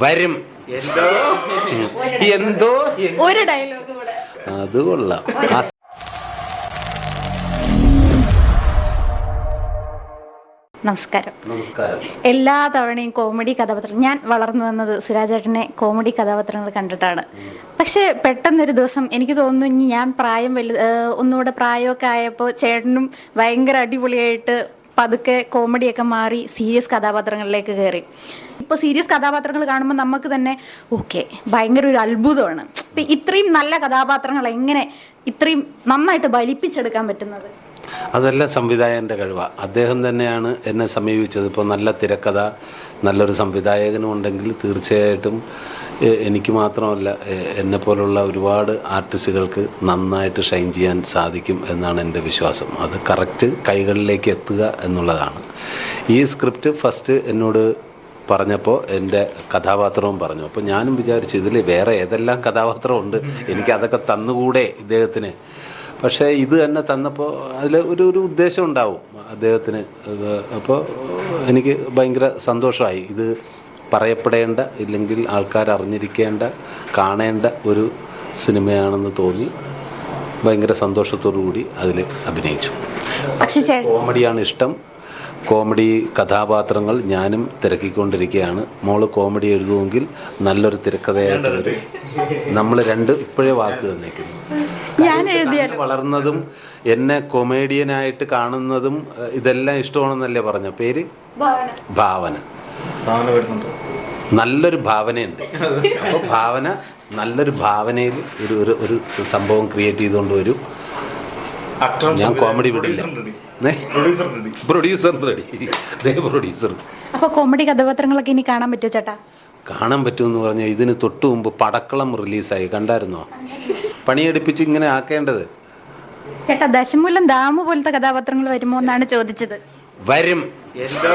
വരും. എന്തോ എന്തോ ഒരു ഡയലോഗ് കൂടെ. അത് കൊള്ളാം. നമസ്കാരം. നമസ്കാരം. എല്ലാ തവണയും കോമഡി കഥാപാത്രം, ഞാൻ വളർന്നു വന്നത് സുരാജേട്ടനെ കോമഡി കഥാപാത്രങ്ങൾ കണ്ടിട്ടാണ്. പക്ഷേ പെട്ടെന്നൊരു ദിവസം എനിക്ക് തോന്നുന്നു, ഇനി ഞാൻ ഒന്നുകൂടെ പ്രായമൊക്കെ ആയപ്പോൾ ചേട്ടനും ഭയങ്കര അടിപൊളിയായിട്ട് പതുക്കെ കോമഡിയൊക്കെ മാറി സീരിയസ് കഥാപാത്രങ്ങളിലേക്ക് കയറി. ഇപ്പോൾ സീരിയസ് കഥാപാത്രങ്ങൾ കാണുമ്പോൾ നമുക്ക് തന്നെ ഭയങ്കര ഒരു അത്ഭുതമാണ്. ഇപ്പം ഇത്രയും നല്ല കഥാപാത്രങ്ങൾ എങ്ങനെ ഇത്രയും നന്നായിട്ട് ബലിപ്പിച്ചെടുക്കാൻ പറ്റുന്നത്? അതെല്ലാം സംവിധായകൻ്റെ കഴിവാണ്. അദ്ദേഹം തന്നെയാണ് എന്നെ സമീപിച്ചത്. ഇപ്പോൾ നല്ല തിരക്കഥ, നല്ലൊരു സംവിധായകനും ഉണ്ടെങ്കിൽ തീർച്ചയായിട്ടും എനിക്ക് മാത്രമല്ല, എന്നെപ്പോലുള്ള ഒരുപാട് ആർട്ടിസ്റ്റുകൾക്ക് നന്നായിട്ട് ഷൈൻ ചെയ്യാൻ സാധിക്കും എന്നാണ് എൻ്റെ വിശ്വാസം. അത് കറക്റ്റ് കൈകളിലേക്ക് എത്തുക എന്നുള്ളതാണ്. ഈ സ്ക്രിപ്റ്റ് ഫസ്റ്റ് എന്നോട് പറഞ്ഞപ്പോൾ എൻ്റെ കഥാപാത്രവും പറഞ്ഞു. അപ്പോൾ ഞാനും വിചാരിച്ചു, ഇതിൽ വേറെ ഏതെല്ലാം കഥാപാത്രമുണ്ട്, എനിക്കതൊക്കെ തന്നുകൂടെ ഇദ്ദേഹത്തിന്. പക്ഷേ ഇത് തന്നെ തന്നപ്പോൾ അതിൽ ഒരു ഉദ്ദേശം ഉണ്ടാവും അദ്ദേഹത്തിന്. അപ്പോൾ എനിക്ക് ഭയങ്കര സന്തോഷമായി. ഇത് പറയപ്പെടേണ്ട, ഇല്ലെങ്കിൽ ആൾക്കാർ അറിഞ്ഞിരിക്കേണ്ട, കാണേണ്ട ഒരു സിനിമയാണെന്ന് തോന്നി ഭയങ്കര സന്തോഷത്തോടു കൂടി അതിൽ അഭിനയിച്ചു. കോമഡിയാണ് ഇഷ്ടം. കോമഡി കഥാപാത്രങ്ങൾ ഞാനും തിരക്കിക്കൊണ്ടിരിക്കുകയാണ്. മോള് കോമഡി എഴുതുമെങ്കിൽ നല്ലൊരു തിരക്കഥയായിട്ട് വരും. നമ്മൾ രണ്ടും ഇപ്പോഴേ വാക്ക് തന്നേക്കുന്നു. വളർന്നതും എന്നെ കൊമേഡിയനായിട്ട് കാണുന്നതും ഇതെല്ലാം ഇഷ്ടമാണെന്നല്ലേ പറഞ്ഞ പേര്? ഭാവന. നല്ലൊരു ഭാവനയുണ്ട്. അപ്പോൾ നല്ലൊരു ഭാവനയിൽ ഒരു സംഭവം ക്രിയേറ്റ് ചെയ്തുകൊണ്ട് വരും. ഞാൻ കോമഡി വിടില്ല. Producer ready. പ്രൊഡ്യൂസർ. അപ്പോൾ കോമഡി കഥാപാത്രങ്ങളൊക്കെ ഇനി കാണാൻ പറ്റുമോ ചേട്ടാ? കാണാൻ പറ്റുമെന്ന് പറഞ്ഞാൽ ഇതിന് തൊട്ട് മുമ്പ് പടക്കളം റിലീസായി, കണ്ടായിരുന്നോ? പണിയെടുപ്പിച്ച് ഇങ്ങനെ ആക്കേണ്ടത്. ചേട്ടാ, ദശമൂലം ദാമു പോലത്തെ കഥാപാത്രങ്ങൾ വരുമോ എന്നാണ് ചോദിച്ചത്. വരും. എന്തോ